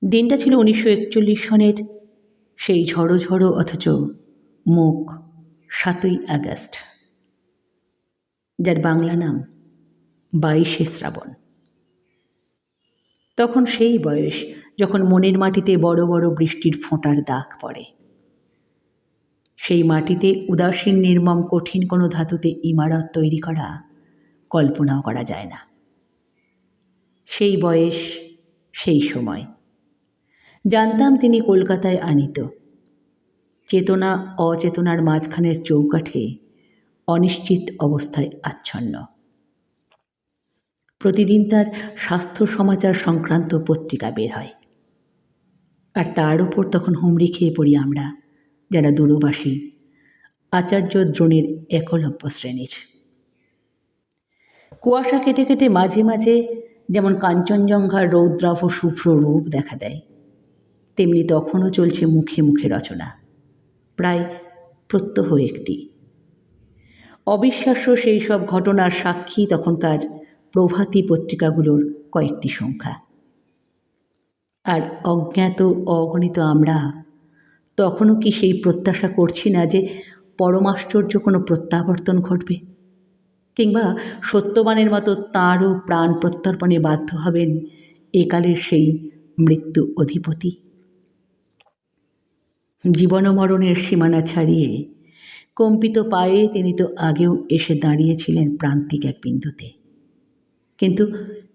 দিনটা ছিল 1941 সনের সেই ঝড়ো ঝড়ো অথচ মুখ 7ই আগস্ট, যার বাংলা নাম 22শে শ্রাবণ। তখন সেই বয়স যখন মনের মাটিতে বড় বড় বৃষ্টির ফোঁটার দাগ পড়ে। সেই মাটিতে উদাসীন নির্মম কঠিন কোনো ধাতুতে ইমারত তৈরি করা কল্পনাও করা যায় না। সেই বয়স, সেই সময় জানতাম তিনি কলকাতায় আনিত, চেতনা অচেতনার মাঝখানের চৌকাঠে অনিশ্চিত অবস্থায় আচ্ছন্ন। প্রতিদিন তার স্বাস্থ্য সমাচার সংক্রান্ত পত্রিকা বের হয়, আর তার ওপর তখন হুমড়ি খেয়ে পড়ি আমরা, যারা দূরবাসী, আচার্য দ্রোণের একলব্য শ্রেণীর। কুয়াশা কেটে কেটে মাঝে মাঝে যেমন কাঞ্চনজঙ্ঘার রৌদ্রাভ শুভ্র রূপ দেখা দেয়, তেমনি তখনও চলছে মুখে মুখে রচনা, প্রায় প্রত্যহ একটি। অবিশ্বাস্য সেই সব ঘটনার সাক্ষী তখনকার প্রভাতী পত্রিকাগুলোর কয়েকটি সংখ্যা। আর অজ্ঞাত অগণিত আমরা তখনও কি সেই প্রত্যাশা করছি না যে পরমাশ্চর্য কোনো প্রত্যাবর্তন ঘটবে, কিংবা সত্যবানের মতো তাঁরও প্রাণ প্রত্যর্পণে বাধ্য হবেন একালের সেই মৃত্যু অধিপতি। জীবন মরণের সীমানা ছাড়িয়ে কম্পিত পায়ে তিনি তো আগেও এসে দাঁড়িয়েছিলেন প্রান্তিক এক বিন্দুতে, কিন্তু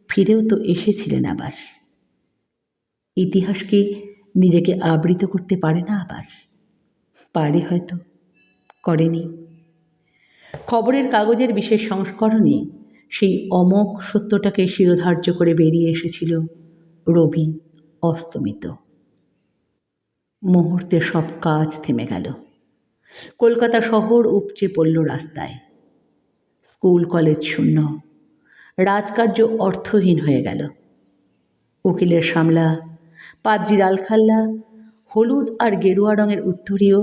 ফিরেও তো এসেছিলেন আবার। ইতিহাস কি নিজেকে আবৃত করতে পারে না আবার? পারে হয়তো, করেনি। খবরের কাগজের বিশেষ সংস্করণে সেই অমোঘ সত্যটাকে শিরোধার্য করে বেরিয়ে এসেছিল রবি অস্তমিত। মুহূর্তে সব কাজ থেমে গেল। কলকাতা শহর উপচে পড়ল রাস্তায়। স্কুল কলেজ শূন্য, রাজকার্য অর্থহীন হয়ে গেল। উকিলের সামলা, পাদ্রির আলখাল্লা, হলুদ আর গেরুয়া রঙের উত্তরীয়,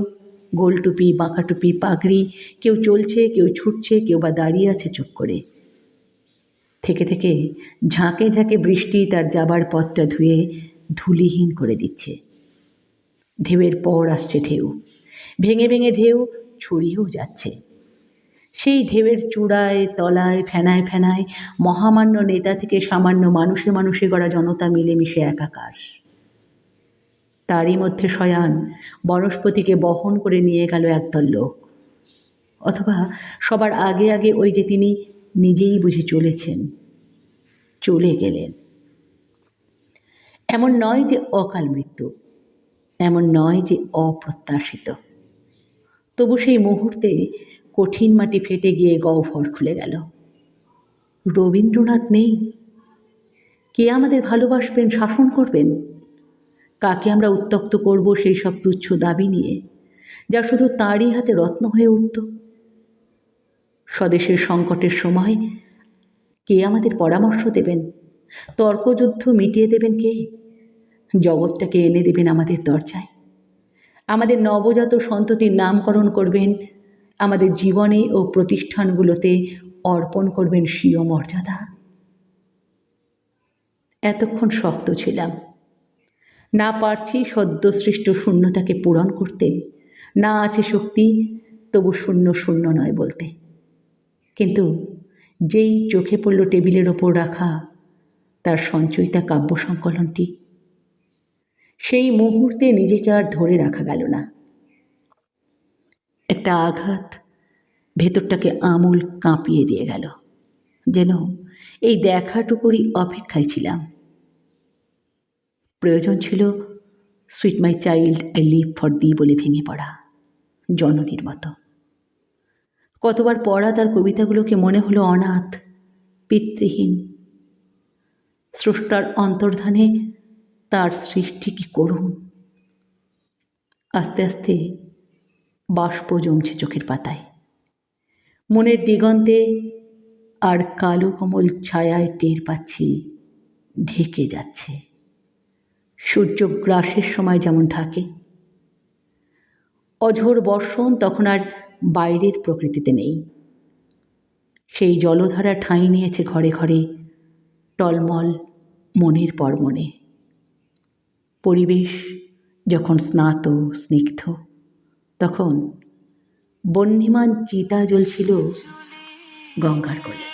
গোলটুপি, বাঁকাটুপি, পাগড়ি, কেউ চলছে, কেউ ছুটছে, কেউ বা দাঁড়িয়ে আছে চুপ করে। থেকে থেকে ঝাঁকে ঝাঁকে বৃষ্টি তার যাবার পথটা ধুয়ে ধুলিহীন করে দিচ্ছে। ঢেউয়ের পর আসছে ঢেউ, ভেঙে ভেঙে ঢেউ ছড়িয়েও যাচ্ছে। সেই ঢেউয়ের চূড়ায় তলায় ফেনায় ফেনায় মহামান্য নেতা থেকে সামান্য মানুষে মানুষে গড়া জনতা মিলেমিশে একাকার। তারই মধ্যে শয়ান বনস্পতিকে বহন করে নিয়ে গেল একদল লোক, অথবা সবার আগে আগে ওই যে তিনি নিজেই বুঝে চলেছেন, চলে গেলেন। এমন নয় যে অকাল মৃত্যু, এমন নয় যে অপ্রত্যাশিত, তবু সেই মুহূর্তে কঠিন মাটি ফেটে গিয়ে গহ্বর খুলে গেল। রবীন্দ্রনাথ নেই। কে আমাদের ভালোবাসবেন, শাসন করবেন? কাকে আমরা উত্ত্যক্ত করব সেই সব তুচ্ছ দাবি নিয়ে, যা শুধু তাঁরই হাতে রত্ন হয়ে উঠত? স্বদেশের সংকটের সময় কে আমাদের পরামর্শ দেবেন? তর্কযুদ্ধ মিটিয়ে দেবেন কে? জগৎটাকে এনে দেবেন আমাদের দরজায়। আমাদের নবজাত সন্ততির নামকরণ করবেন, আমাদের জীবনে ও প্রতিষ্ঠানগুলোতে অর্পণ করবেন স্বীয় মর্যাদা। এতক্ষণ শক্ত ছিলাম, না পারছি সদ্যসৃষ্ট শূন্যতাকে পূরণ করতে, না আছে শক্তি তবু শূন্য শূন্য নয় বলতে। কিন্তু যেই চোখে পড়ল টেবিলের ওপর রাখা তার সঞ্চয়িতা কাব্য সংকলনটি, সেই মুহূর্তে নিজেকে আর ধরে রাখা গেল না। একটা আঘাত ভেতরটাকে আমূল কাঁপিয়ে দিয়ে গেল, যেন এই দেখাটুকুরই অপেক্ষায় ছিলাম। প্রয়োজন ছিল sweet my child I live for the বলে ভেঙে পড়া, জননীর মতো। কতবার পড়া তার কবিতাগুলোকে মনে হলো অনাথ, পিতৃহীন। স্রষ্টার অন্তর্ধানে তার সৃষ্টি কি করুণ। আস্তে আস্তে বাষ্প জমছে চোখের পাতায়, মনের দিগন্তে আর কালো কোমল ছায়ায় টের পাচ্ছি ঢেকে যাচ্ছে। সূর্যগ্রাসের সময় যেমন ঢাকে, অঝোর বর্ষণ তখন আর বাইরের প্রকৃতিতে নেই। সেই জলধারা ঠাঁই নিয়েছে ঘরে ঘরে, টলমল মনের পর মনে। পরিবেশ যখন স্নাত স্নিগ্ধ, তখন বহ্নিমান চিতা জ্বলছিল গঙ্গার কোলে।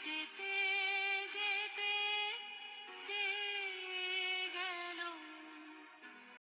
যেতে